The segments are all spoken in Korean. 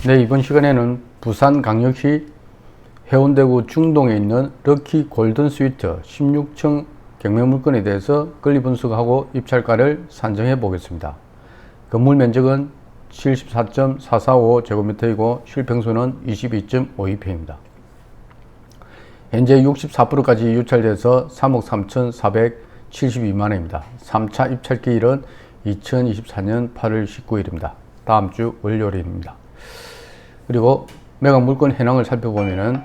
네, 이번 시간에는 부산광역시 해운대구 중동에 있는 럭키 골든 스위트 16층 경매물건에 대해서 권리분석하고 입찰가를 산정해 보겠습니다. 건물 면적은 74.445제곱미터이고 실평수는 22.52평입니다. 현재 64%까지 유찰돼서 3억 3,472만원입니다. 3차 입찰 기일은 2024년 8월 19일입니다. 다음 주 월요일입니다. 그리고 매각 물건 현황을 살펴보면은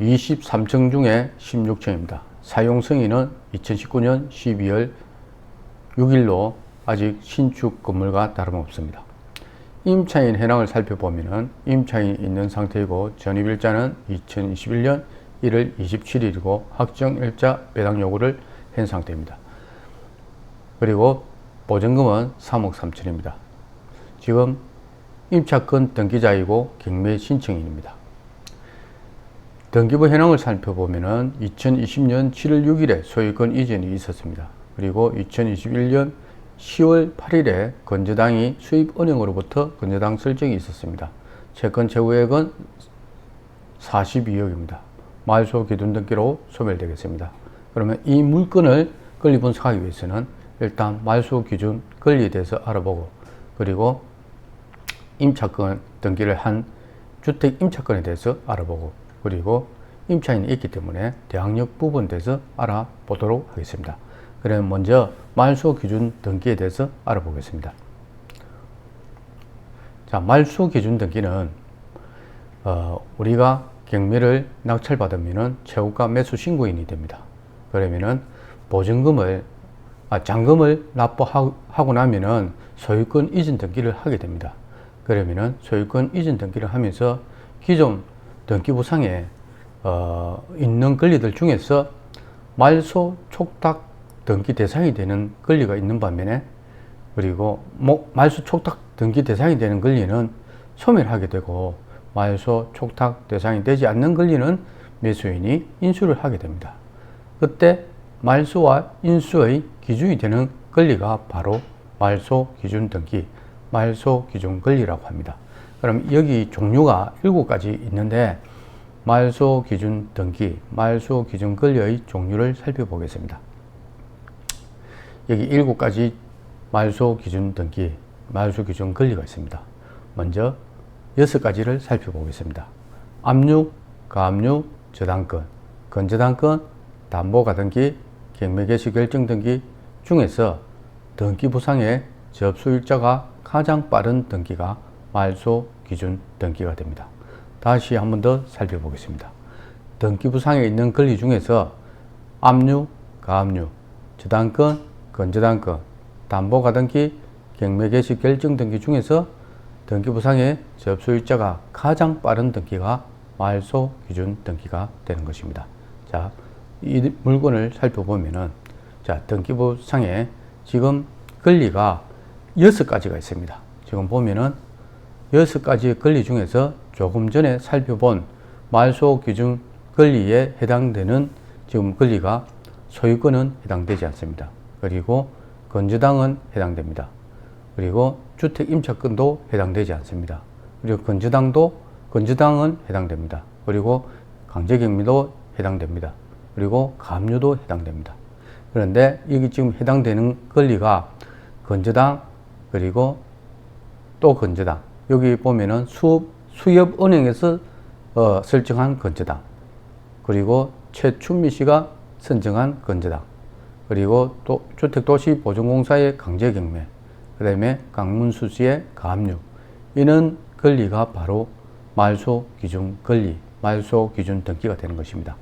23층 중에 16층입니다. 사용 승인은 2019년 12월 6일로 아직 신축 건물과 다름없습니다. 임차인 현황을 살펴보면은 임차인이 있는 상태이고 전입일자는 2021년 1월 27일이고 확정일자 배당 요구를 한 상태입니다. 그리고 보증금은 3억 3천입니다. 지금 임차권 등기자이고 경매 신청인입니다. 등기부 현황을 살펴보면은 2020년 7월 6일에 소유권 이전이 있었습니다. 그리고 2021년 10월 8일에 건저당이 수입은행으로부터 건저당 설정이 있었습니다. 채권 채무액은 42억입니다. 말소 기준 등기로 소멸되겠습니다. 그러면 이 물건을 권리 분석하기 위해서는 일단 말소 기준 권리에 대해서 알아보고, 그리고 임차권 등기를 한 주택 임차권에 대해서 알아보고, 그리고 임차인이 있기 때문에 대항력 부분에 대해서 알아보도록 하겠습니다. 그럼 먼저 말소 기준 등기에 대해서 알아보겠습니다. 자, 말소 기준 등기는 우리가 경매를 낙찰받으면은 최고가 매수 신고인이 됩니다. 그러면은 보증금을 잔금을 납부하고 나면은 소유권 이전 등기를 하게 됩니다. 그러면은 소유권 이전 등기를 하면서 기존 등기부상에 있는 권리들 중에서 말소 촉탁 등기 대상이 되는 권리가 있는 반면에, 그리고 말소 촉탁 등기 대상이 되는 권리는 소멸하게 되고 말소 촉탁 대상이 되지 않는 권리는 매수인이 인수를 하게 됩니다. 그때 말소와 인수의 기준이 되는 권리가 바로 말소 기준 등기, 말소 기준 권리라고 합니다. 그럼 여기 종류가 7가지 있는데 말소 기준 등기, 말소 기준 권리의 종류를 살펴보겠습니다. 여기 7가지 말소 기준 등기, 말소 기준 권리가 있습니다. 먼저 6가지를 살펴보겠습니다. 압류, 가압류, 저당권, 건저당권, 담보가등기, 경매개시 결정 등기 중에서 등기부상의 접수일자가 가장 빠른 등기가 말소 기준 등기가 됩니다. 다시 한 번 더 살펴보겠습니다. 등기부상에 있는 권리 중에서 압류, 가압류, 저당권, 건저당권, 담보가등기, 경매개시 결정 등기 중에서 등기부상의 접수일자가 가장 빠른 등기가 말소 기준 등기가 되는 것입니다. 자, 이 물건을 살펴보면은, 자, 등기부상에 지금 권리가 6가지가 있습니다. 지금 보면은 6가지 권리 중에서 조금 전에 살펴본 말소 기준 권리에 해당되는 지금 권리가 소유권은 해당되지 않습니다. 그리고 건저당은 해당됩니다. 그리고 주택 임차권도 해당되지 않습니다. 그리고 건저당은 해당됩니다. 그리고 강제경매도 해당됩니다. 그리고 가압류도 해당됩니다. 그런데 여기 지금 해당되는 권리가 건저당, 그리고 또 건저당, 여기 보면은 수협은행에서 설정한 건저당, 그리고 최춘미 씨가 선정한 건저당, 그리고 또 주택도시보증공사의 강제경매, 그 다음에 강문수 씨의 가압류, 이런 권리가 바로 말소 기준 권리, 말소 기준 등기가 되는 것입니다.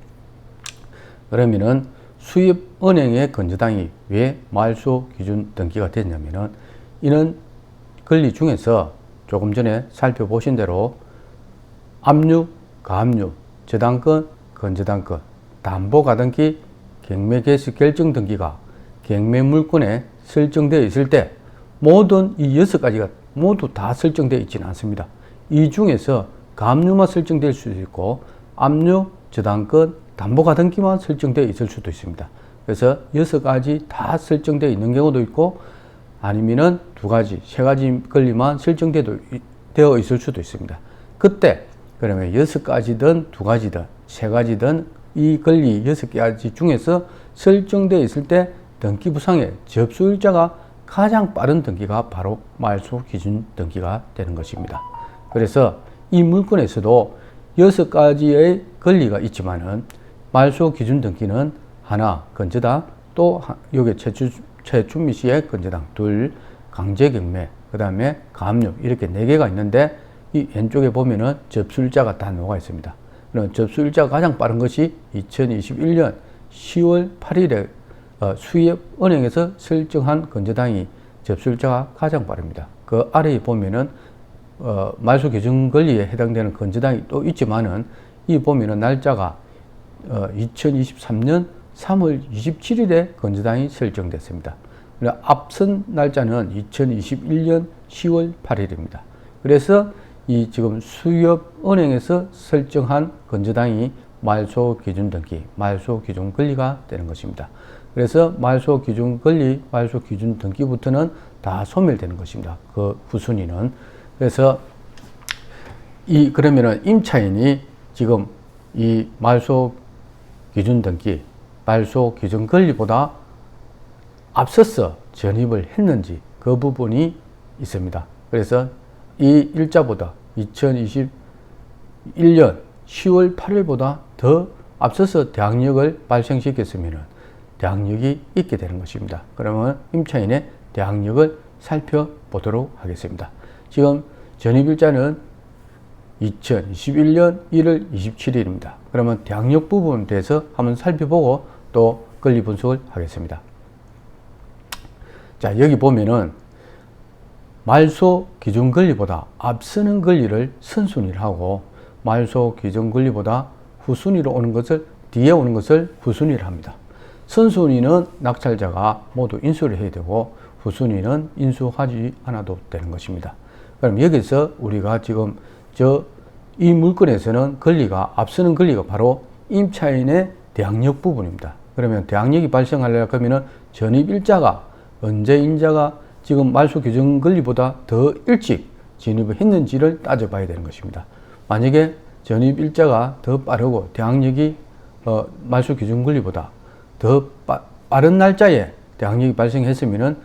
그러면은 수입은행의 건저당이 왜 말소 기준 등기가 됐냐면은, 이는 권리 중에서 조금 전에 살펴보신 대로 압류, 가압류, 저당권, 건저당권, 담보가등기, 경매개시 결정 등기가 경매물건에 설정되어 있을 때 모든 이 6가지가 모두 다 설정되어 있지는 않습니다. 이 중에서 가압류만 설정될 수도 있고 압류, 저당권, 담보가등기만 설정되어 있을 수도 있습니다. 그래서 6가지 다 설정되어 있는 경우도 있고, 아니면은 2가지, 3가지 권리만 설정되어 있을 수도 있습니다. 그때 그러면 6가지든 2가지든 3가지든 이 권리 6가지 중에서 설정되어 있을 때 등기부상의 접수일자가 가장 빠른 등기가 바로 말소 기준 등기가 되는 것입니다. 그래서 이 물건에서도 6가지의 권리가 있지만은 말소 기준 등기는 하나 건저당, 또 여기 최춘미 씨의 건저당 둘, 강제경매, 그 다음에 가압류 이렇게 4개가 있는데 이 왼쪽에 보면은 접수일자가 다 녹아 있습니다. 그럼 접수일자가 가장 빠른 것이 2021년 10월 8일에 수협은행에서 설정한 건저당이 접수일자가 가장 빠릅니다. 그 아래에 보면은 말소 기준 권리에 해당되는 건저당이 또 있지만은 이 보면은 날짜가 2023년 3월 27일에 건저당이 설정됐습니다. 앞선 날짜는 2021년 10월 8일입니다. 그래서 이 지금 수협은행에서 설정한 건저당이 말소 기준 등기, 말소 기준 권리가 되는 것입니다. 그래서 말소 기준 권리, 말소 기준 등기부터는 다 소멸되는 것입니다. 그 후순위는. 그래서 그러면은 임차인이 지금 이 말소 기준 등기, 말소 기준 권리보다 앞서서 전입을 했는지 그 부분이 있습니다. 그래서 이 일자보다 2021년 10월 8일보다 더 앞서서 대항력을 발생시켰으면 대항력이 있게 되는 것입니다. 그러면 임차인의 대항력을 살펴보도록 하겠습니다. 지금 전입일자는 2021년 1월 27일입니다. 그러면 대항력 부분에 대해서 한번 살펴보고 또 권리 분석을 하겠습니다. 자, 여기 보면은 말소 기준 권리보다 앞서는 권리를 선순위를 하고 말소 기준 권리보다 후순위로 오는 것을, 뒤에 오는 것을 후순위를 합니다. 선순위는 낙찰자가 모두 인수를 해야 되고 후순위는 인수하지 않아도 되는 것입니다. 그럼 여기서 우리가 지금 이 물건에서는 권리가, 앞서는 권리가 바로 임차인의 대항력 부분입니다. 그러면 대항력이 발생하려고 하면은 전입일자가 언제인자가 지금 말소 기준 권리보다 더 일찍 진입을 했는지를 따져봐야 되는 것입니다. 만약에 전입일자가 더 빠르고 대항력이 말소 기준 권리보다 더 빠른 날짜에 대항력이 발생했으면은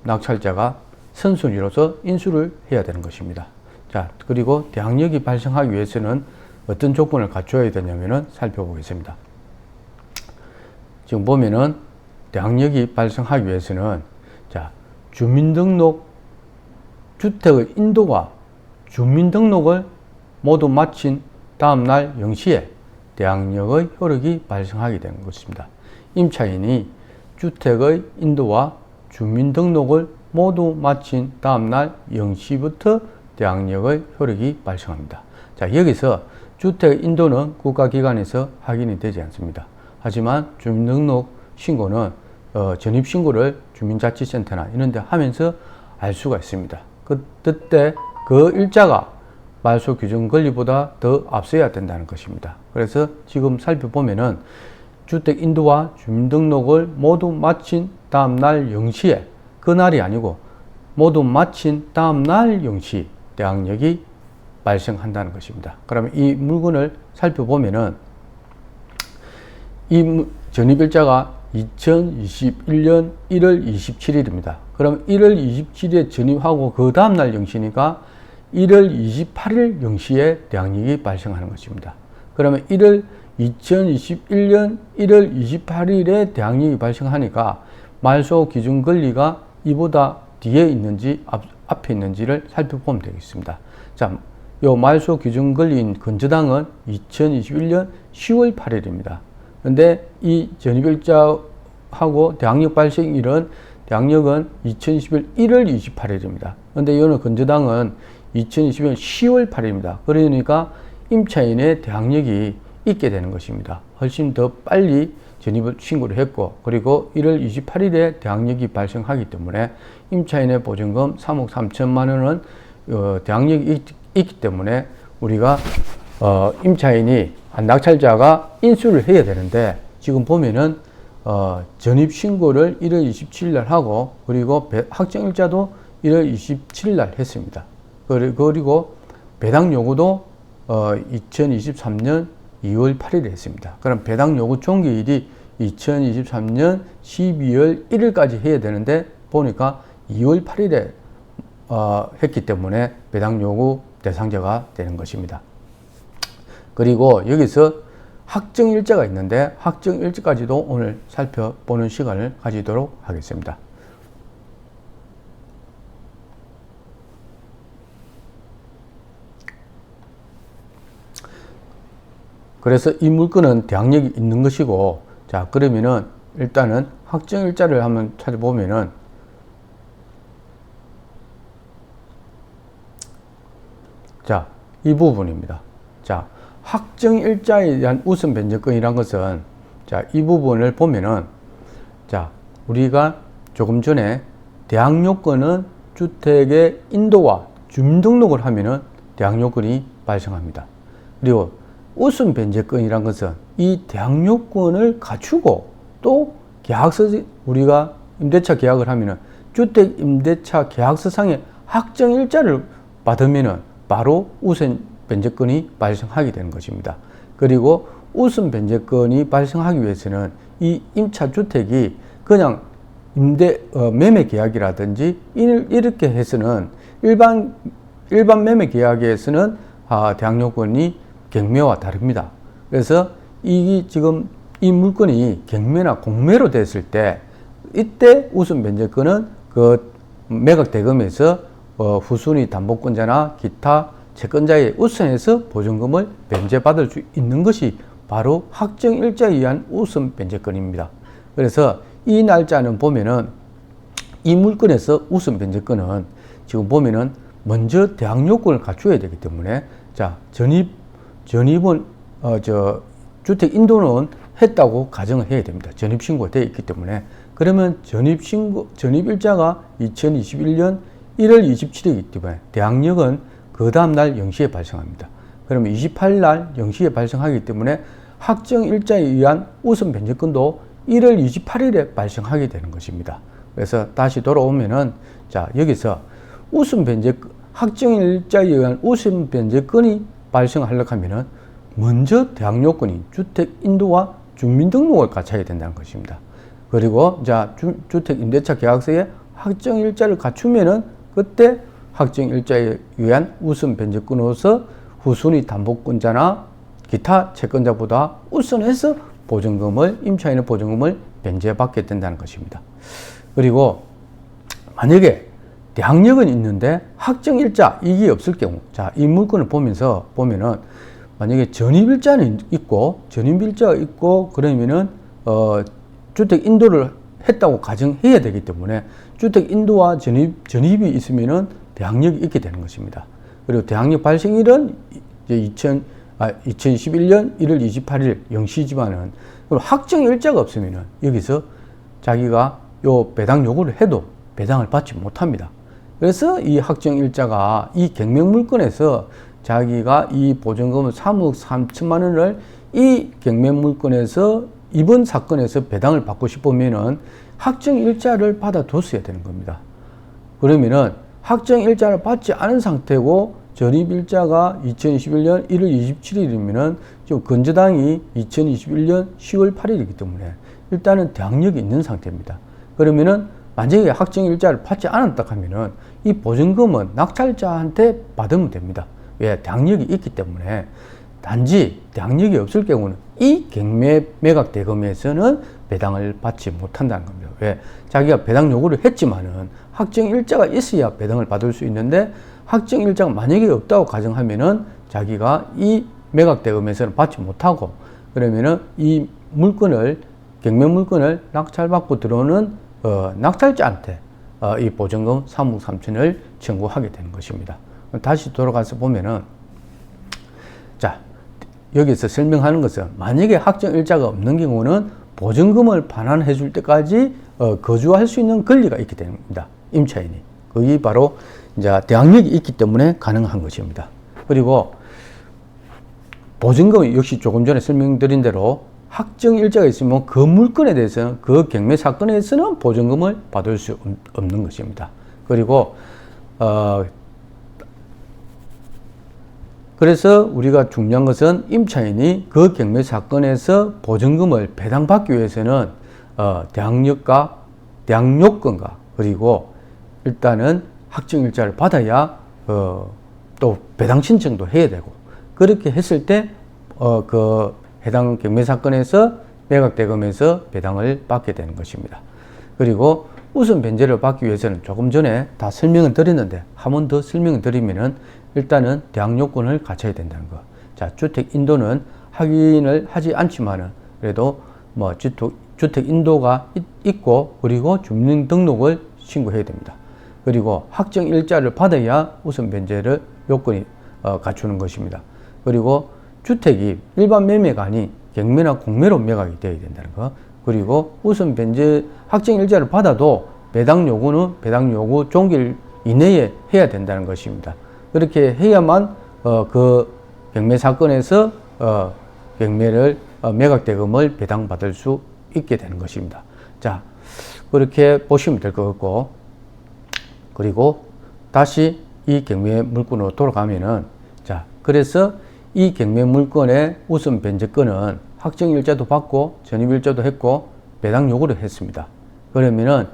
낙찰자가 선순위로서 인수를 해야 되는 것입니다. 자, 그리고 대항력이 발생하기 위해서는 어떤 조건을 갖춰야 되냐면은 살펴보겠습니다. 지금 보면은 대항력이 발생하기 위해서는 자, 주민등록 주택의 인도와 주민등록을 모두 마친 다음 날 0시에 대항력의 효력이 발생하게 되는 것입니다. 임차인이 주택의 인도와 주민등록을 모두 마친 다음 날 0시부터 대항력의 효력이 발생합니다. 자, 여기서 주택 인도는 국가기관에서 확인이 되지 않습니다. 하지만 주민등록 신고는 전입신고를 주민자치센터나 이런 데 하면서 알 수가 있습니다. 그때 그 일자가 말소 기준 권리보다 더 앞서야 된다는 것입니다. 그래서 지금 살펴보면은 주택 인도와 주민등록을 모두 마친 다음 날 0시에, 그날이 아니고 모두 마친 다음 날 0시 대항력이 발생한다는 것입니다. 그러면 이 물건을 살펴보면은 이 전입일자가 2021년 1월 27일입니다. 그럼 1월 27일에 전입하고 그 다음날 0시니까 1월 28일 0시에 대항력이 발생하는 것입니다. 그러면 2021년 1월 28일에 대항력이 발생하니까 말소 기준 권리가 이보다 뒤에 있는지 앞에 있는지를 살펴보면 되겠습니다. 자, 요 말소 기준 권리인 건저당은 2021년 10월 8일입니다. 근데 이 전입일자하고 대항력 발생일은 대항력은 2021년 1월 28일입니다. 근데 이거는 건저당은 2021년 10월 8일입니다. 그러니까 임차인의 대항력이 있게 되는 것입니다. 훨씬 더 빨리 전입을 신고를 했고, 그리고 1월 28일에 대항력이 발생하기 때문에 임차인의 보증금 3억 3천만 원은 대항력이 있기 때문에 우리가 임차인이 낙찰자가 인수를 해야 되는데, 지금 보면은 전입 신고를 1월 27일 날 하고, 그리고 확정일자도 1월 27일 날 했습니다. 그리고 배당 요구도 2023년 2월 8일에 했습니다. 그럼 배당 요구 종기일이 2023년 12월 1일까지 해야 되는데 보니까 2월 8일에 했기 때문에 배당 요구 대상자가 되는 것입니다. 그리고 여기서 확정일자가 있는데 확정일자까지도 오늘 살펴보는 시간을 가지도록 하겠습니다. 그래서 이 물건은 대항력이 있는 것이고, 자, 그러면은 일단은 확정일자를 한번 찾아보면은, 자, 이 부분입니다. 자, 확정일자에 대한 우선 변제권이란 것은, 자, 이 부분을 보면은, 자, 우리가 조금 전에 대항요건은 주택의 인도와 주민등록을 하면은 대항요건이 발생합니다. 그리고 우선 변제권이란 것은 이 대항요건을 갖추고 또 계약서, 우리가 임대차 계약을 하면은 주택 임대차 계약서상의 확정일자를 받으면은 바로 우선 변제권이 발생하게 되는 것입니다. 그리고 우선 변제권이 발생하기 위해서는 이 임차주택이 그냥 매매 계약이라든지 이렇게 해서는 일반 매매 계약에서는 대항요건이 경매와 다릅니다. 그래서 지금 이 물건이 경매나 공매로 됐을 때 이때 우선 변제권은 그 매각 대금에서 후순위 담보권자나 기타 채권자에 우선해서 보증금을 변제받을 수 있는 것이 바로 확정일자에 의한 우선 변제권입니다. 그래서 이 날짜는 보면은 이 물건에서 우선 변제권은 지금 보면은 먼저 대항요건을 갖춰야 되기 때문에, 자, 전입은 주택 인도는 했다고 가정을 해야 됩니다. 전입신고가 되어 있기 때문에. 그러면 전입일자가 2021년 1월 27일이기 때문에 대항력은 그 다음날 0시에 발생합니다. 그러면 28날 0시에 발생하기 때문에 확정일자에 의한 우선 변제권도 1월 28일에 발생하게 되는 것입니다. 그래서 다시 돌아오면은, 자, 여기서 확정일자에 의한 우선 변제권이 발생하려고 하면은 먼저 대항요건이 주택 인도와 주민등록을 갖춰야 된다는 것입니다. 그리고 자, 주택 임대차 계약서에 확정일자를 갖추면은 그때 확정일자에 의한 우선 변제권으로서 후순위 담보권자나 기타 채권자보다 우선해서 임차인의 보증금을 변제받게 된다는 것입니다. 그리고 만약에 대항력은 있는데 확정일자 이게 없을 경우, 자, 이 물건을 보면은 만약에 전입일자가 있고 그러면은 주택 인도를 했다고 가정해야 되기 때문에 주택 인도와 전입이 있으면은 대항력이 있게 되는 것입니다. 그리고 대항력 발생일은 이제 2021년 1월 28일 0시지만은 확정일자가 없으면은 여기서 자기가 요 배당 요구를 해도 배당을 받지 못합니다. 그래서 이 확정일자가 이 경매물건에서 자기가 이 보증금 3억 3천만 원을 이 경매물건에서 이번 사건에서 배당을 받고 싶으면은 확정일자를 받아뒀어야 되는 겁니다. 그러면은 확정일자를 받지 않은 상태고 전입일자가 2021년 1월 27일이면은 지금 건저당이 2021년 10월 8일이기 때문에 일단은 대항력이 있는 상태입니다. 그러면은 만약에 확정일자를 받지 않았다 하면은 이 보증금은 낙찰자한테 받으면 됩니다. 왜? 대항력이 있기 때문에. 단지 대항력이 없을 경우는 이 경매 매각 대금에서는 배당을 받지 못한다는 겁니다. 왜? 자기가 배당 요구를 했지만은 확정일자가 있어야 배당을 받을 수 있는데 확정일자가 만약에 없다고 가정하면은 자기가 이 매각 대금에서는 받지 못하고, 그러면은 이 경매 물건을 낙찰받고 들어오는 낙찰자한테 이 보증금 3억 3천을 청구하게 되는 것입니다. 다시 돌아가서 보면은, 자, 여기서 설명하는 것은 만약에 확정일자가 없는 경우는 보증금을 반환해 줄 때까지 거주할 수 있는 권리가 있게 됩니다. 임차인이. 그게 바로 이제 대항력이 있기 때문에 가능한 것입니다. 그리고 보증금이 역시 조금 전에 설명드린 대로 확정일자가 있으면 그 물건에 대해서는, 그 경매 사건에서는 보증금을 받을 수 없는 것입니다. 그리고 그래서 우리가 중요한 것은 임차인이 그 경매 사건에서 보증금을 배당받기 위해서는 대항요건과 그리고 일단은 확정일자를 받아야 또 배당 신청도 해야 되고, 그렇게 했을 때 그 해당 경매 사건에서 매각대금에서 배당을 받게 되는 것입니다. 그리고 우선 변제를 받기 위해서는 조금 전에 다 설명을 드렸는데 한 번 더 설명을 드리면은 일단은 대항 요건을 갖춰야 된다는 거. 자, 주택 인도는 확인을 하지 않지만은 그래도 뭐 주택 인도가 있고 그리고 주민등록을 신고해야 됩니다. 그리고 확정 일자를 받아야 우선 변제를 요건이 갖추는 것입니다. 그리고 주택이 일반 매매가 아닌 경매나 공매로 매각이 되어야 된다는 거. 그리고 우선 변제 확정 일자를 받아도 배당 요구는 배당 요구 종기일 이내에 해야 된다는 것입니다. 그렇게 해야만 그 경매 사건에서 경매를 매각대금을 배당받을 수 있게 되는 것입니다. 자, 그렇게 보시면 될 것 같고, 그리고 다시 이 경매 물건으로 돌아가면은, 자, 그래서 이 경매 물건의 우선 변제권은 확정일자도 받고 전입일자도 했고 배당 요구를 했습니다. 그러면은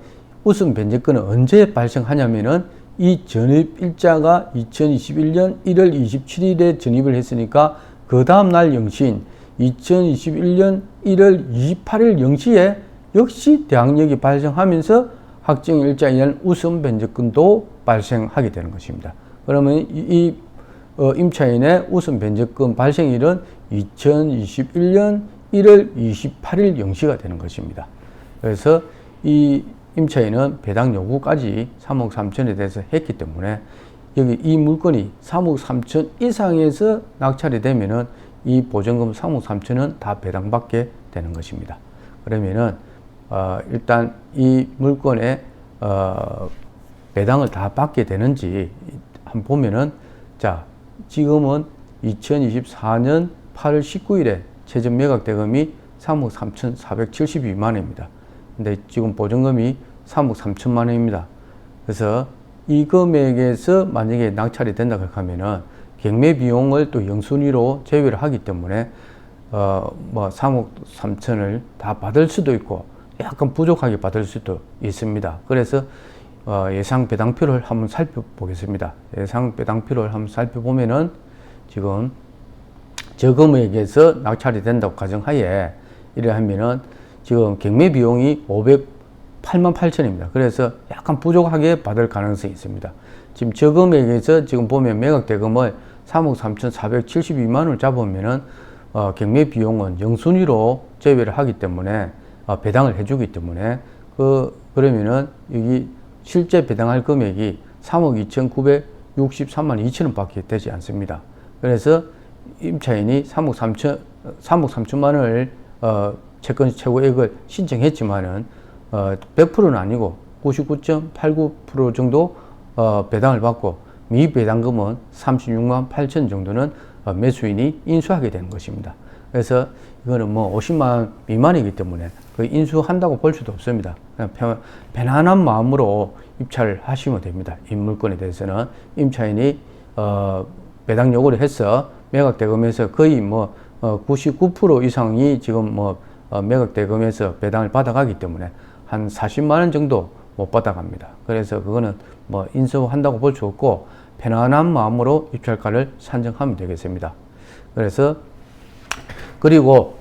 우선 변제권은 언제 발생하냐면은 이 전입일자가 2021년 1월 27일에 전입을 했으니까 그 다음날 영시인 2021년 1월 28일 영시에 역시 대항력이 발생하면서 확정일자에 의한 우선 변제권도 발생하게 되는 것입니다. 그러면 이 임차인의 우선 변제권 발생일은 2021년 1월 28일 영시가 되는 것입니다. 그래서 이 임차인은 배당 요구까지 3억 3천에 대해서 했기 때문에 여기 이 물건이 3억 3천 이상에서 낙찰이 되면은 이 보증금 3억 3천은 다 배당받게 되는 것입니다. 그러면은 일단 이 물건의 배당을 다 받게 되는지 한번 보면은, 자, 지금은 2024년 8월 19일에 최전 매각 대금이 3억 3,472만 원입니다. 근데 지금 보증금이 3억 3천만 원입니다. 그래서 이 금액에서 만약에 낙찰이 된다 하면은 경매 비용을 또 영순위로 제외를 하기 때문에 뭐 3억 3천을 다 받을 수도 있고 약간 부족하게 받을 수도 있습니다. 그래서 예상 배당표를 한번 살펴보겠습니다. 예상 배당표를 한번 살펴보면은 지금 저 금액에서 낙찰이 된다고 가정하에 이래 하면은 지금 경매 비용이 508만 8천입니다. 그래서 약간 부족하게 받을 가능성이 있습니다. 지금 저 금액에서 지금 보면 매각 대금을 3억 3,472만 원을 잡으면은 경매 비용은 영순위로 제외를 하기 때문에 배당을 해주기 때문에 그러면은 여기 실제 배당할 금액이 3억 2,963만 2천 원밖에 되지 않습니다. 그래서 임차인이 3억 3천만 원을 채권 최고액을 신청했지만은 100%는 아니고 99.89% 정도 배당을 받고 미배당금은 36만 8천 정도는 매수인이 인수하게 되는 것입니다. 그래서 이거는 뭐 50만 원 미만이기 때문에 그 인수한다고 볼 수도 없습니다. 그냥 편안한 마음으로 입찰을 하시면 됩니다. 이 물건에 대해서는 임차인이 배당 요구를 해서 매각 대금에서 거의 뭐 99% 이상이 지금 뭐 매각 대금에서 배당을 받아가기 때문에 한 40만 원 정도 못 받아갑니다. 그래서 그거는 뭐 인수한다고 볼 수 없고 편안한 마음으로 입찰가를 산정하면 되겠습니다. 그래서 그리고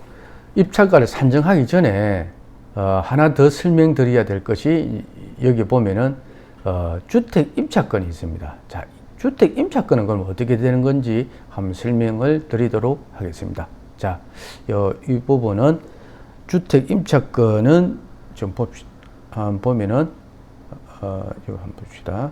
입찰가를 산정하기 전에 하나 더 설명드려야 될 것이 여기 보면은 주택 임차권이 있습니다. 자, 주택 임차권은 그럼 어떻게 되는 건지 한번 설명을 드리도록 하겠습니다. 자, 이 부분은 주택 임차권은 좀 봅시다. 보면은 이거 한번 봅시다.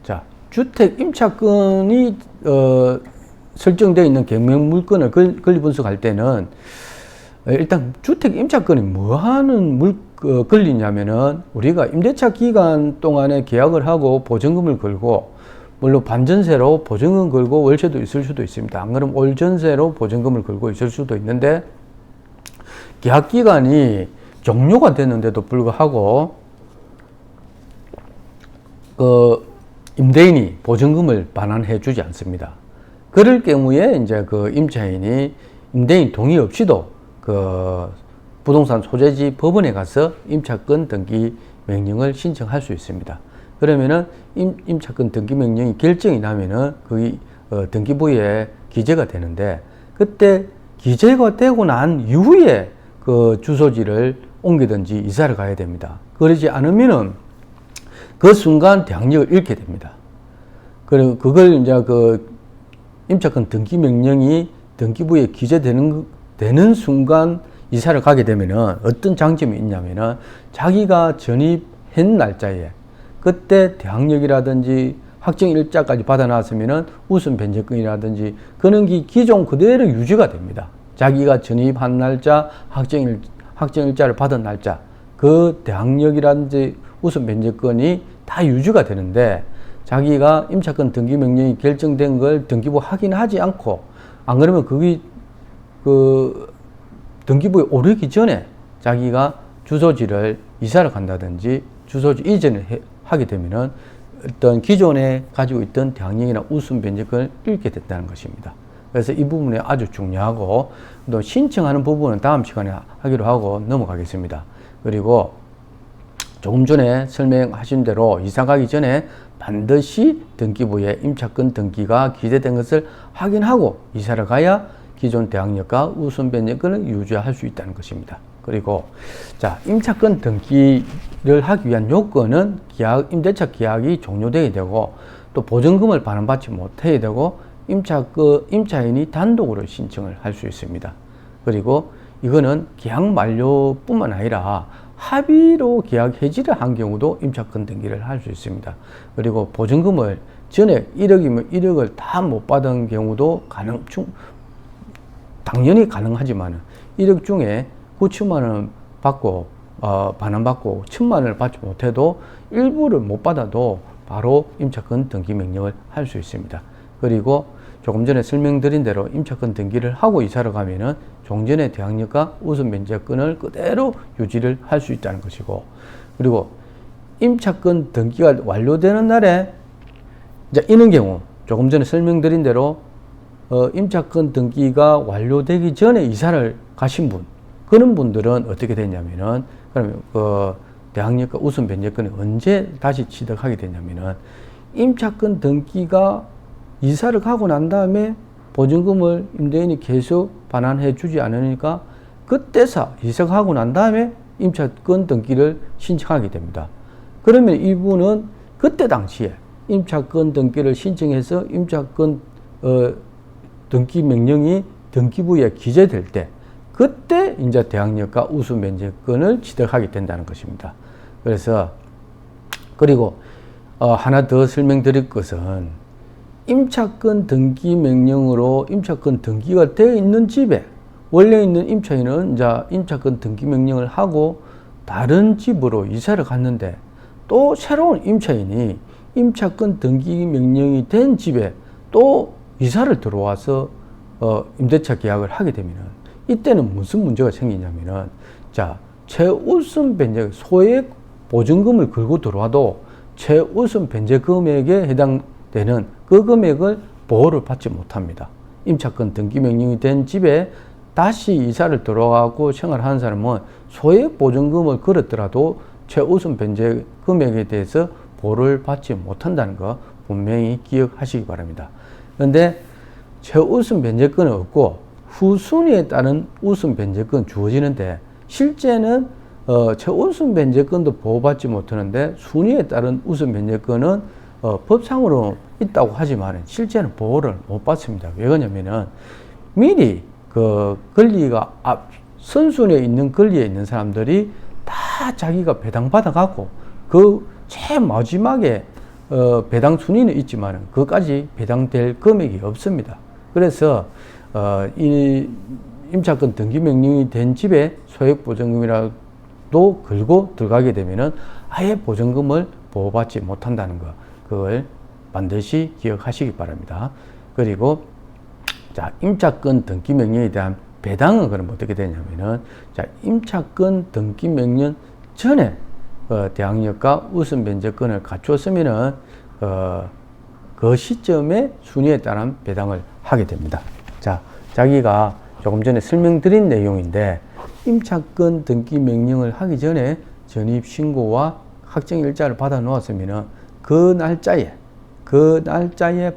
자, 주택 임차권이 설정되어 있는 경매 물건을 권리 분석할 때는 일단 주택 임차권이 뭐 하는 권리냐면은 우리가 임대차 기간 동안에 계약을 하고 보증금을 걸고, 물론 반전세로 보증금 걸고 월세도 있을 수도 있습니다. 안 그러면 월전세로 보증금을 걸고 있을 수도 있는데, 계약 기간이 종료가 됐는데도 불구하고 임대인이 보증금을 반환해 주지 않습니다. 그럴 경우에 이제 임차인이 임대인 동의 없이도 부동산 소재지 법원에 가서 임차권 등기 명령을 신청할 수 있습니다. 그러면은 임차권 등기 명령이 결정이 나면은 등기부에 기재가 되는데, 그때 기재가 되고 난 이후에 주소지를 옮기든지 이사를 가야 됩니다. 그러지 않으면은 그 순간 대항력을 잃게 됩니다. 그리고 그걸 이제 임차권 등기 명령이 등기부에 기재되는 순간 이사를 가게 되면은 어떤 장점이 있냐면은 자기가 전입한 날짜에 그때 대항력이라든지 확정일자까지 받아놨으면은 우선 변제권이라든지 그런 게 기존 그대로 유지가 됩니다. 자기가 전입한 날짜, 확정일자를 받은 날짜, 그 대항력이라든지 우선 변제권이 다 유지가 되는데, 자기가 임차권 등기 명령이 결정된 걸 등기부 확인하지 않고, 안 그러면 등기부에 오르기 전에 자기가 주소지를 이사를 간다든지 주소지 이전을 하게 되면은 어떤 기존에 가지고 있던 대항력이나 우선 변제권을 잃게 된다는 것입니다. 그래서 이 부분이 아주 중요하고, 또 신청하는 부분은 다음 시간에 하기로 하고 넘어가겠습니다. 그리고 조금 전에 설명하신 대로 이사 가기 전에 반드시 등기부에 임차권 등기가 기재된 것을 확인하고 이사를 가야 기존 대항력과 우선 변제권을 유지할 수 있다는 것입니다. 그리고 임차권 등기를 하기 위한 요건은 임대차 계약이 종료되어야 되고, 또 보증금을 반환받지 못해야 되고, 임차인이 단독으로 신청을 할 수 있습니다. 그리고 이거는 계약 만료뿐만 아니라 합의로 계약 해지를 한 경우도 임차권 등기를 할 수 있습니다. 그리고 보증금을 전에 1억이면 1억을 다 못 받은 경우도 당연히 가능하지만 1억 중에 9천만 원 받고 반환받고 1천만 원을 받지 못해도 일부를 못 받아도 바로 임차권 등기 명령을 할 수 있습니다. 그리고 조금 전에 설명드린 대로 임차권 등기를 하고 이사를 가면은 종전의 대항력과 우선 변제권을 그대로 유지를 할 수 있다는 것이고, 그리고 임차권 등기가 완료되는 날에 이제 이런 경우 조금 전에 설명드린 대로 임차권 등기가 완료되기 전에 이사를 가신 분, 그런 분들은 어떻게 되냐면은, 그러면 대항력과 우선 변제권이 언제 다시 취득하게 되냐면은, 임차권 등기가 이사를 가고 난 다음에 보증금을 임대인이 계속 반환해 주지 않으니까 그때서 이사가 하고 난 다음에 임차권 등기를 신청하게 됩니다. 그러면 이분은 그때 당시에 임차권 등기를 신청해서 임차권 등기 명령이 등기부에 기재될 때, 그때 이제 대항력과 우선 변제권을 취득하게 된다는 것입니다. 그리고 하나 더 설명드릴 것은, 임차권 등기 명령으로 임차권 등기가 되어 있는 집에 원래 있는 임차인은 이제 임차권 등기 명령을 하고 다른 집으로 이사를 갔는데, 또 새로운 임차인이 임차권 등기 명령이 된 집에 또 이사를 들어와서 임대차 계약을 하게 되면은, 이때는 무슨 문제가 생기냐면은, 최우선 변제 소액 보증금을 걸고 들어와도 최우선 변제 금액에 해당되는 그 금액을 보호를 받지 못합니다. 임차권 등기 명령이 된 집에 다시 이사를 들어가고 생활하는 사람은 소액 보증금을 걸었더라도 최우선 변제 금액에 대해서 보호를 받지 못한다는 거 분명히 기억하시기 바랍니다. 그런데 최우선 변제권은 없고 후순위에 따른 우선 변제권 주어지는데, 실제는 최우선 변제권도 보호받지 못하는데 순위에 따른 우선 변제권은 법상으로 있다고 하지만 실제는 보호를 못 받습니다. 왜 그러냐면은 미리 권리가 선순위에 있는 권리에 있는 사람들이 다 자기가 배당받아 갖고 제일 마지막에 배당 순위는 있지만 그것까지 배당될 금액이 없습니다. 그래서 이 임차권 등기 명령이 된 집에 소액 보증금이라도 걸고 들어가게 되면은 아예 보증금을 보호받지 못한다는 거, 그걸 반드시 기억하시기 바랍니다. 그리고 임차권 등기 명령에 대한 배당은 그럼 어떻게 되냐면은, 임차권 등기 명령 전에 대항력과 우선 변제권을 갖추었으면은 그 시점에 순위에 따른 배당을 하게 됩니다. 자, 자기가 조금 전에 설명드린 내용인데 임차권 등기 명령을 하기 전에 전입 신고와 확정 일자를 받아 놓았으면은 그 날짜에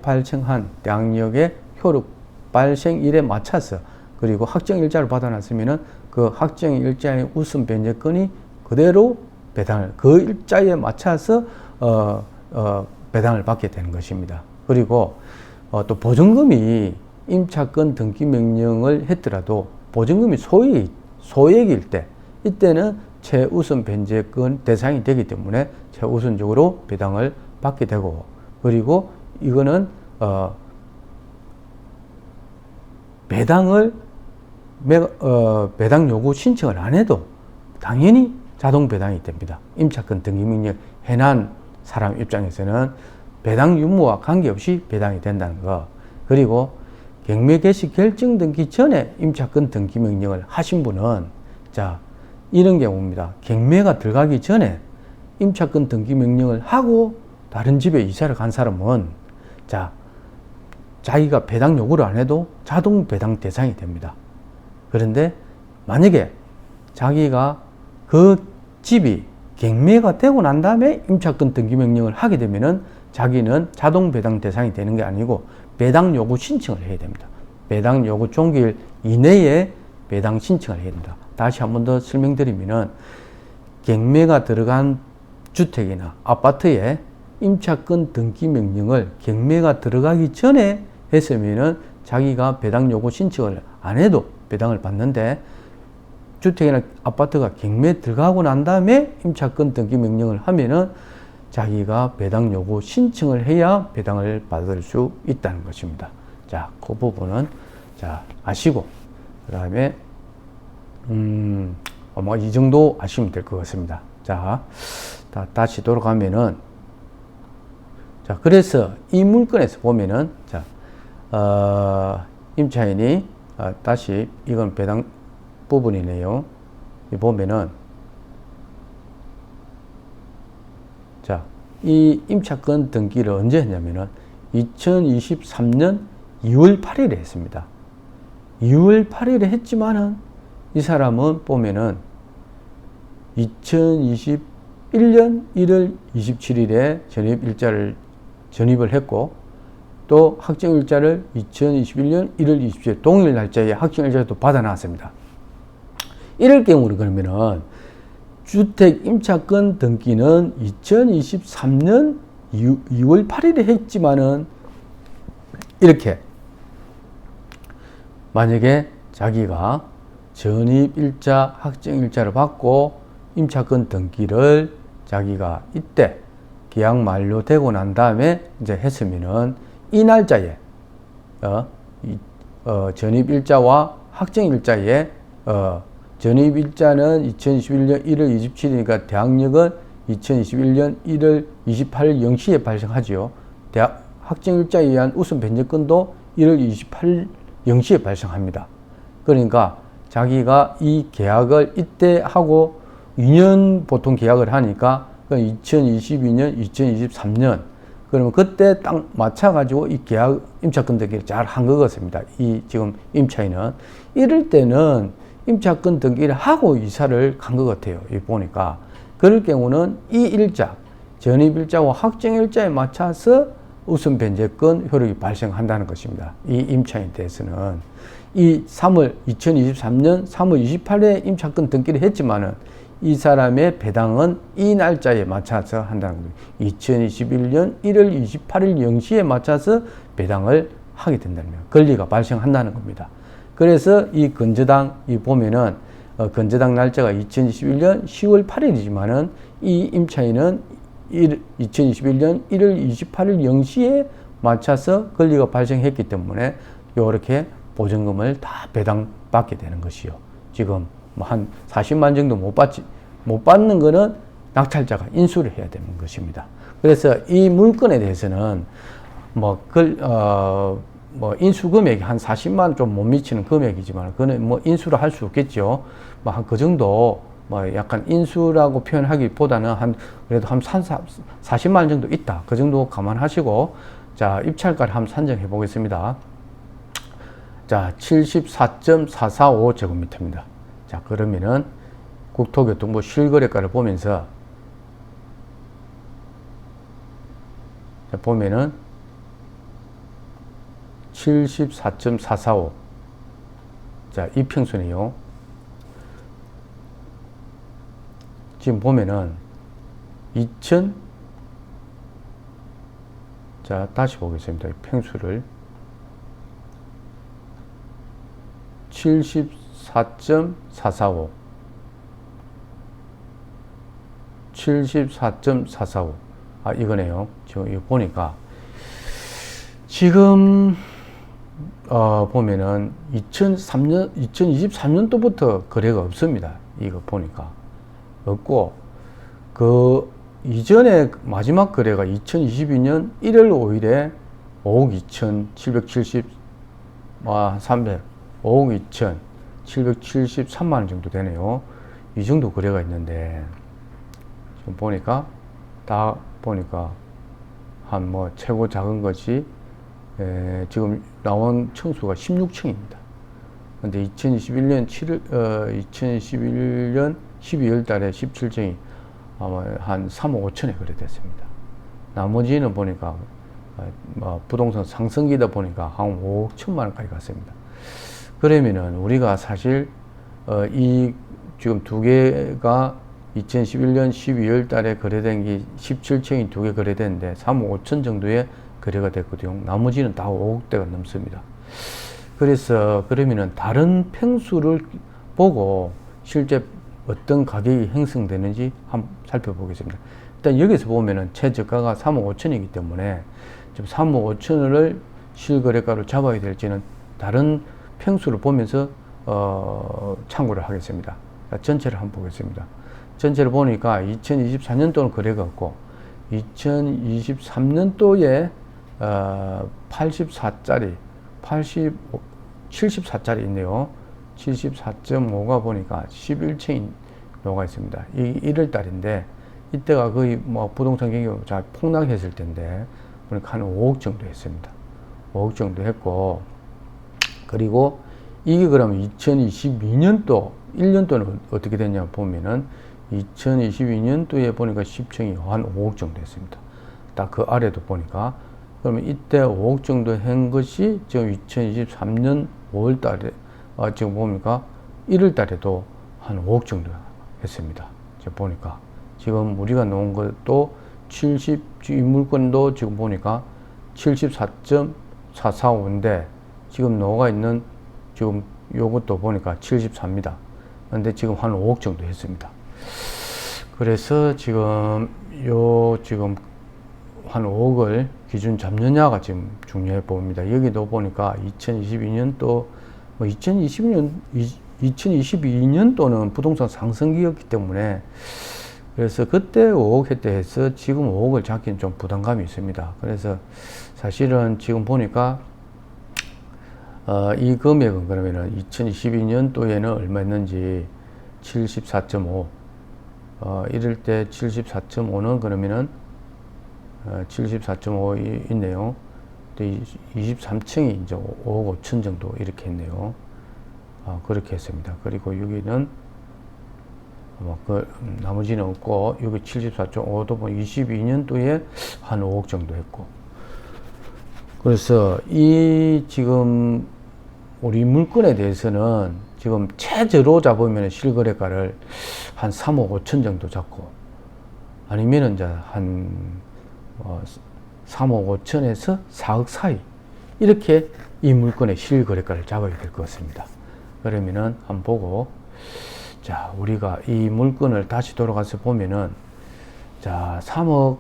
발생한 대항력의 효력 발생일에 맞춰서 그리고 확정 일자를 받아 놨으면은 그 확정 일자의 우선 변제권이 그대로 배당을 그 일자에 맞춰서 배당을 받게 되는 것입니다. 그리고 또 보증금이 임차권 등기 명령을 했더라도 보증금이 소액일 때 이때는 최우선 변제권 대상이 되기 때문에 최우선적으로 배당을 받게 되고 그리고 이거는 배당 요구 신청을 안 해도 당연히 자동 배당이 됩니다. 임차권 등기 명령 해난 사람 입장에서는 배당 유무와 관계없이 배당이 된다는 거. 그리고 경매 개시 결정되기 전에 임차권 등기 명령을 하신 분은 자 이런 경우입니다. 경매가 들어가기 전에 임차권 등기 명령을 하고 다른 집에 이사를 간 사람은 자 자기가 배당 요구를 안 해도 자동 배당 대상이 됩니다. 그런데 만약에 자기가 그 집이 경매가 되고 난 다음에 임차권 등기 명령을 하게 되면은 자기는 자동 배당 대상이 되는 게 아니고 배당 요구 신청을 해야 됩니다. 배당 요구 종기일 이내에 배당 신청을 해야 됩니다. 다시 한 번 더 설명드리면은 경매가 들어간 주택이나 아파트에 임차권 등기 명령을 경매가 들어가기 전에 했으면은 자기가 배당 요구 신청을 안 해도 배당을 받는데 주택이나 아파트가 경매 들어가고 난 다음에 임차권 등기 명령을 하면은 자기가 배당 요구 신청을 해야 배당을 받을 수 있다는 것입니다. 자, 그 부분은 자 아시고 그다음에 아마 이 정도 아시면 될 것 같습니다. 자, 다시 돌아가면은 자 그래서 이 물건에서 보면은 자 임차인이 다시 이건 배당 부분이네요. 보면은 자, 이 임차권 등기를 언제 했냐면은 2023년 2월 8일에 했습니다. 2월 8일에 했지만은 이 사람은 보면은 2021년 1월 27일에 전입을 했고 또 확정일자를 2021년 1월 27일 동일 날짜에 확정일자를 또 받아놨습니다. 이럴 경우는 그러면은 주택 임차권 등기는 2023년 2월 8일에 했지만은 이렇게 만약에 자기가 전입일자, 확정일자를 받고 임차권 등기를 자기가 이때 계약 만료되고 난 다음에 이제 했으면은 이 날짜에 전입일자와 확정일자에 전입일자는 2021년 1월 27일이니까 대항력은 2021년 1월 28일 0시에 발생하지요. 확정일자에 의한 우선 변제권도 1월 28일 0시에 발생합니다. 그러니까 자기가 이 계약을 이때 하고 2년 보통 계약을 하니까 2022년, 2023년 그러면 그때 딱 맞춰가지고 이 계약 임차권 등기를 잘 한 것 같습니다. 이 지금 임차인은 이럴 때는 임차권 등기를 하고 이사를 간 것 같아요. 이 보니까 그럴 경우는 이 일자 전입일자와 확정일자에 맞춰서 우선 변제권 효력이 발생한다는 것입니다. 이 임차인에 대해서는 이 2023년 3월 28일에 임차권 등기를 했지만은 이 사람의 배당은 이 날짜에 맞춰서 한다는 겁니다. 2021년 1월 28일 0시에 맞춰서 배당을 하게 된다는 거예요. 권리가 발생한다는 겁니다. 그래서 이 건저당 이 보면은 건저당 날짜가 2021년 10월 8일이지만은 이 임차인은 2021년 1월 28일 0시에 맞춰서 권리가 발생했기 때문에 이렇게 보증금을 다 배당받게 되는 것이요. 지금 뭐 한 40만 정도 못 받는 거는 낙찰자가 인수를 해야 되는 것입니다. 그래서 이 물건에 대해서는 인수 금액이 한 40만 좀 못 미치는 금액이지만 그는 뭐 인수를 할 수 없겠죠. 뭐 한 그 정도 뭐 약간 인수라고 표현하기보다는 그래도 한 40만 원 정도 있다. 그 정도 감안하시고, 자, 입찰가를 한번 산정해 보겠습니다. 자, 74.445제곱미터입니다. 자, 그러면은 국토교통부 실거래가를 보면서, 자, 보면은 74.445. 자, 이 평수네요. 지금 보면은 자, 다시 보겠습니다. 이 평수를 74.445 74.445 아, 이거네요. 지금 이거 보니까 지금 보면은 2023년도부터 거래가 없습니다. 이거 보니까 없고, 그 이전에 마지막 거래가 2022년 1월 5일에 5억 2,770 300 5억 2,773만 원 정도 되네요. 이 정도 거래가 있는데, 지금 보니까 다 보니까 한 뭐 최고 작은 것이 지금 나온 층수가 16층입니다. 근데 2021년 12월 달에 17층이 아마 한 3억 5천에 거래됐습니다. 나머지는 보니까 부동산 상승기다 보니까 한 5억 1천만 원까지 갔습니다. 그러면은 우리가 사실 이 지금 두 개가 2011년 12월 달에 거래된 게 17층이 두 개 거래됐는데 3억 5천 정도의 거래가 됐거든요. 나머지는 다 5억대가 넘습니다. 그래서 그러면은 다른 평수를 보고 실제 어떤 가격이 형성되는지 한번 살펴보겠습니다. 일단 여기서 보면은 최저가가 3억 5천이기 때문에 지금 3억 5천을 실거래가로 잡아야 될지는 다른 평수를 보면서 참고를 하겠습니다. 전체를 한번 보겠습니다. 전체를 보니까 2024년도는 거래가 없고 2023년도에 84짜리 74짜리 있네요. 74.5가 보니까 11층이 나와 있습니다. 이 1월 달인데 이때가 거의 뭐 부동산 경기가 잘 폭락했을 텐데 보니까 한 5억 정도 했습니다. 5억 정도 했고, 그리고 이게 그러면 2022년도 1년도는 어떻게 됐냐 보면은 2022년도에 보니까 10층이 한 5억 정도 했습니다. 딱 그 아래도 보니까, 그러면 이때 5억 정도 한 것이 지금 2023년 5월 달에 지금 보니까 1월 달에도 한 5억 정도 했습니다. 지금 보니까 지금 우리가 놓은 것도 이 물건도 지금 보니까 74.445인데 지금 나와 있는 지금 요것도 보니까 74입니다. 근데 지금 한 5억 정도 했습니다. 그래서 지금 지금 한 5억을 기준 잡느냐가 지금 중요해 보입니다. 여기도 보니까 2022년도 2022년도는 부동산 상승기였기 때문에, 그래서 그때 5억 했대 해서 지금 5억을 잡기는 좀 부담감이 있습니다. 그래서 사실은 지금 보니까 이 금액은 그러면은 2022년도에는 얼마였는지 74.5 이럴 때 74.5는 그러면은 74.5 있네요. 23층이 이제 5억 5천 정도 이렇게 했네요. 그렇게 했습니다. 그리고 여기는 나머지는 없고, 여기 74.5도 보면 22년도에 한 5억 정도 했고, 그래서 이 지금 우리 물건에 대해서는 지금 최저로 잡으면 실거래가를 한 3억 5천 정도 잡고, 아니면은 이제 한 3억 5천에서 4억 사이, 이렇게 이 물건의 실거래가를 잡아야 될 것 같습니다. 그러면은 한번 보고, 자, 우리가 이 물건을 다시 돌아가서 보면은, 자, 3억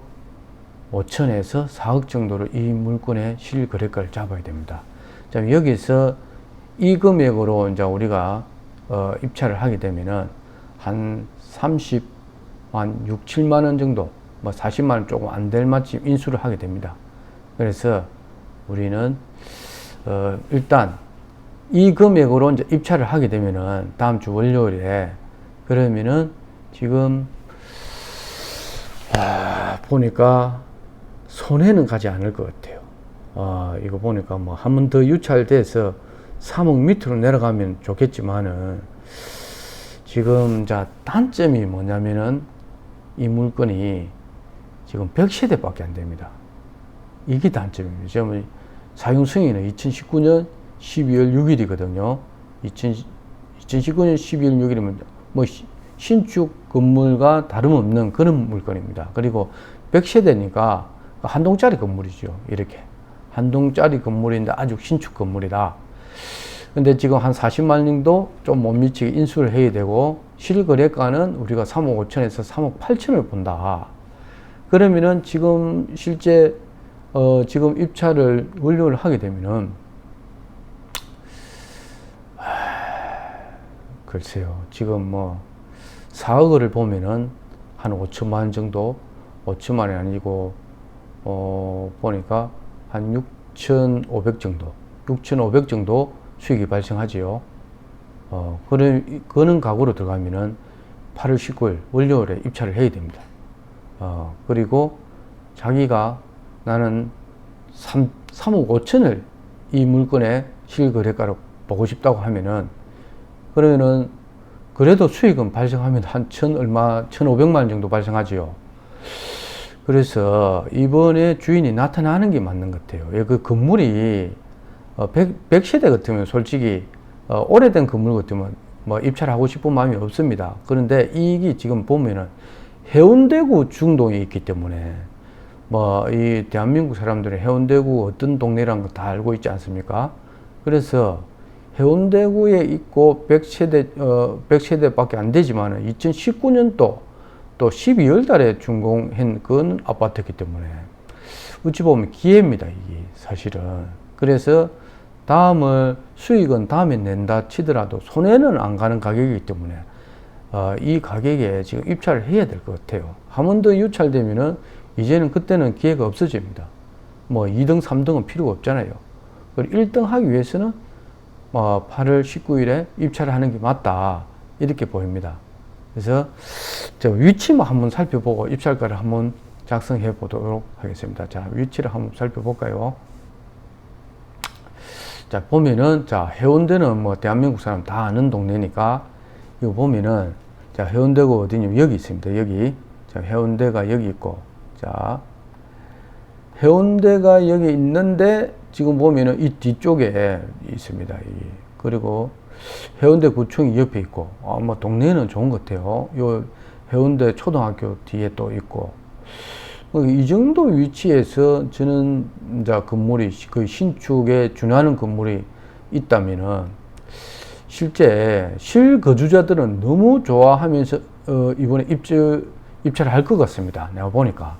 5천에서 4억 정도로 이 물건의 실거래가를 잡아야 됩니다. 자, 여기서 이 금액으로 이제 우리가 입찰을 하게 되면은 한 6, 7만 원 정도, 뭐 40만 원 조금 안 될 만큼 인수를 하게 됩니다. 그래서 우리는 일단 이 금액으로 이제 입찰을 하게 되면은 다음 주 월요일에 그러면은 지금 보니까 손해는 가지 않을 것 같아요. 이거 보니까 뭐 한 번 더 유찰돼서 3억 밑으로 내려가면 좋겠지만은 지금 자 단점이 뭐냐면은 이 물건이 지금 100세대밖에 안 됩니다. 이게 단점입니다. 지금 사용 승인은 2019년 12월 6일이거든요. 2019년 12월 6일이면 뭐 신축 건물과 다름없는 그런 물건입니다. 그리고 100세대니까 한 동짜리 건물이죠. 이렇게 한 동짜리 건물인데 아주 신축 건물이다. 근데 지금 한 40만 정도 좀 못 미치게 인수를 해야 되고 실거래가는 우리가 3억 5천에서 3억 8천을 본다. 그러면은 지금 실제 지금 입찰을 완료를 하게 되면은 글쎄요. 지금 뭐 4억을 보면은 한 5천만 원 정도, 5천만 원이 아니고 보니까 한 6,500 정도, 6,500 정도 수익이 발생하지요. 그런 각오로 들어가면은 8월 19일 월요일에 입찰을 해야 됩니다. 그리고 자기가 나는 3억 5천을 이 물건의 실거래가로 보고 싶다고 하면은 그러면은 그래도 수익은 발생하면 한 1,500만 원 정도 발생하지요. 그래서 이번에 주인이 나타나는 게 맞는 것 같아요. 그 건물이 100세대 같으면 솔직히 오래된 건물 같으면 뭐 입찰하고 싶은 마음이 없습니다. 그런데 이게 지금 보면은 해운대구 중동에 있기 때문에 뭐 이 대한민국 사람들은 해운대구 어떤 동네라는 거 다 알고 있지 않습니까? 그래서 해운대구에 있고 100세대밖에 안 되지만은 2019년도 또 12월 달에 준공한 그런 아파트이기 때문에 어찌 보면 기회입니다, 이게 사실은. 그래서 수익은 다음에 낸다 치더라도 손해는 안 가는 가격이기 때문에 이 가격에 지금 입찰을 해야 될 것 같아요. 한 번 더 유찰되면은 이제는 그때는 기회가 없어집니다. 뭐 2등, 3등은 필요가 없잖아요. 그리고 1등 하기 위해서는 8월 19일에 입찰을 하는 게 맞다. 이렇게 보입니다. 그래서 저 위치만 한번 살펴보고 입찰가를 한번 작성해 보도록 하겠습니다. 자, 위치를 한번 살펴볼까요? 자, 보면은, 자, 해운대는 뭐 대한민국 사람 다 아는 동네니까, 이거 보면은, 자, 해운대가 어디냐면 여기 있습니다. 여기. 자, 해운대가 여기 있고, 자, 해운대가 여기 있는데, 지금 보면은 이 뒤쪽에 있습니다. 그리고 해운대 구청이 옆에 있고, 뭐 동네는 좋은 것 같아요. 요 해운대 초등학교 뒤에 또 있고, 이 정도 위치에서 저는 이제 건물이 거의 신축에 준하는 건물이 있다면은 실제 실거주자들은 너무 좋아하면서 이번에 입찰을 할 것 같습니다. 내가 보니까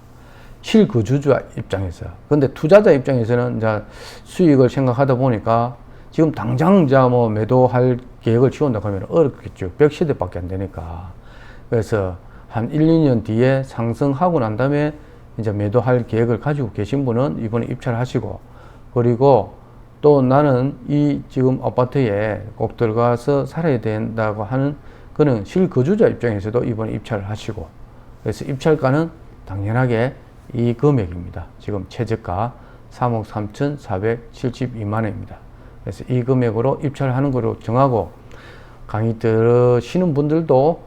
실거주자 입장에서. 근데 투자자 입장에서는 이제 수익을 생각하다 보니까 지금 당장 이제 뭐 매도할 계획을 지운다고 하면 어렵겠죠. 100세대밖에 안 되니까. 그래서 한 1, 2년 뒤에 상승하고 난 다음에 이제 매도할 계획을 가지고 계신 분은 이번에 입찰을 하시고, 그리고 또 나는 이 지금 아파트에 꼭 들어가서 살아야 된다고 하는 그는 실거주자 입장에서도 이번에 입찰을 하시고, 그래서 입찰가는 당연하게 이 금액입니다. 지금 최저가 3억 3,472만 원입니다. 그래서 이 금액으로 입찰하는 거로 정하고, 강의 들으시는 분들도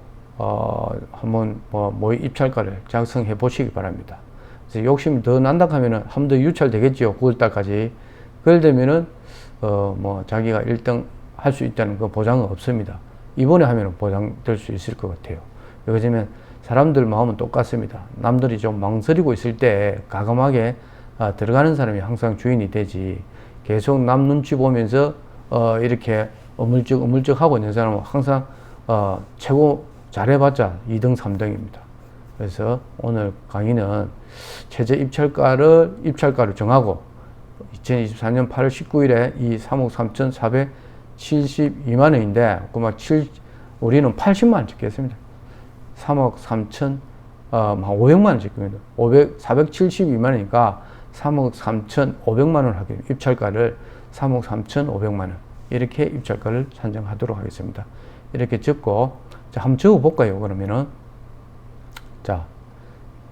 한번 모의 입찰가를 작성해 보시기 바랍니다. 그래서 욕심이 더 난다 하면은 한 번 더 유찰 되겠지요. 9월달까지. 그럴 되면은 뭐 자기가 1등 할 수 있다는 그 보장은 없습니다. 이번에 하면은 보장될 수 있을 것 같아요. 요즘엔 사람들 마음은 똑같습니다. 남들이 좀 망설이고 있을 때 과감하게 들어가는 사람이 항상 주인이 되지, 계속 남 눈치 보면서 이렇게 어물쩍 하고 있는 사람은 항상 최고 잘해봤자 2등, 3등입니다. 그래서 오늘 강의는 최저 입찰가를 정하고 2024년 8월 19일에 이 3억 3,472만 원인데 우리는 80만 원 찍겠습니다. 3억 3천 500만 원 찍습니다. 472만 원이니까 3억 3,500만 원 하게 입찰가를 3억 3,500만 원 이렇게 입찰가를 산정하도록 하겠습니다. 이렇게 적고 자, 한번 적어 볼까요? 그러면은 자,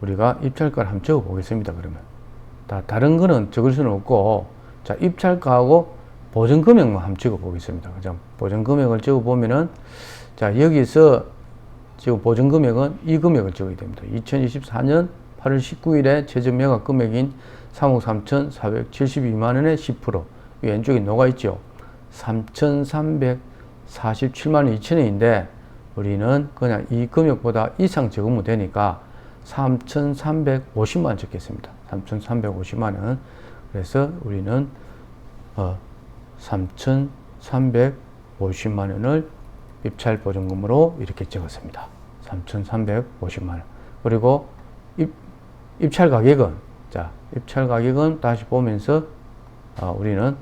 우리가 입찰가를 한번 적어 보겠습니다. 그러면 다른 거는 적을 수는 없고, 자, 입찰가하고 보증 금액만 한번 적어 보겠습니다. 그죠? 보증 금액을 적어 보면은, 자, 여기서 지금 보증 금액은 이 금액을 적어야 됩니다. 2024년 8월 19일에 최저 매각 금액인 3억 3,472만 원의 10%. 왼쪽에 녹아 있죠. 3,347만 2천 원인데, 우리는 그냥 이 금액보다 이상 적으면 되니까 3,350만 원 적겠습니다. 3,350만 원. 그래서 우리는 3,350만 원을 입찰 보증금으로 이렇게 적었습니다. 3,350만 원. 그리고 입찰 가격은, 자, 입찰 가격은 다시 보면서 우리는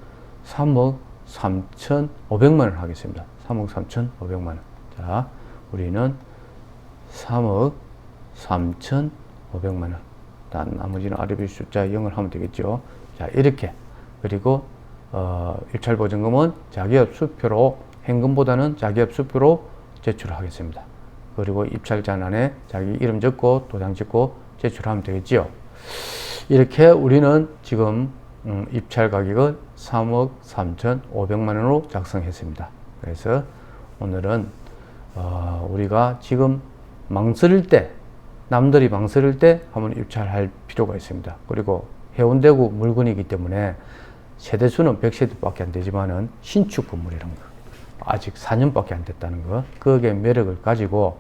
3억 3,500만 원 하겠습니다. 3억 3,500만 원. 자, 우리는 3억 3,500만 원. 나머지는 아래비 숫자 0을 하면 되겠죠. 자, 이렇게. 그리고 입찰 보증금은 자기업 수표로, 현금보다는 자기업 수표로 제출하겠습니다. 그리고 입찰 잔안에 자기 이름 적고 도장 찍고 제출하면 되겠죠. 이렇게 우리는 지금 입찰 가격을 3억 3,500만 원으로 작성했습니다. 그래서 오늘은 우리가 지금 망설일 때, 남들이 망설일 때 한번 입찰할 필요가 있습니다. 그리고 해운대구 물건이기 때문에 세대수는 100세대밖에 안 되지만은 신축 건물이라는 거, 아직 4년밖에 안 됐다는 거, 그게 매력을 가지고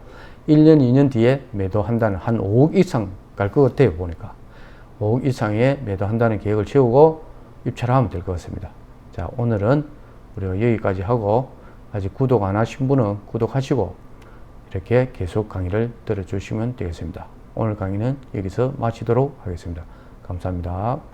1년, 2년 뒤에 매도한다는, 한 5억 이상 갈 것 같아요, 보니까. 5억 이상에 매도한다는 계획을 세우고 입찰하면 될 것 같습니다. 자, 오늘은 우리가 여기까지 하고, 아직 구독 안 하신 분은 구독하시고 이렇게 계속 강의를 들어주시면 되겠습니다. 오늘 강의는 여기서 마치도록 하겠습니다. 감사합니다.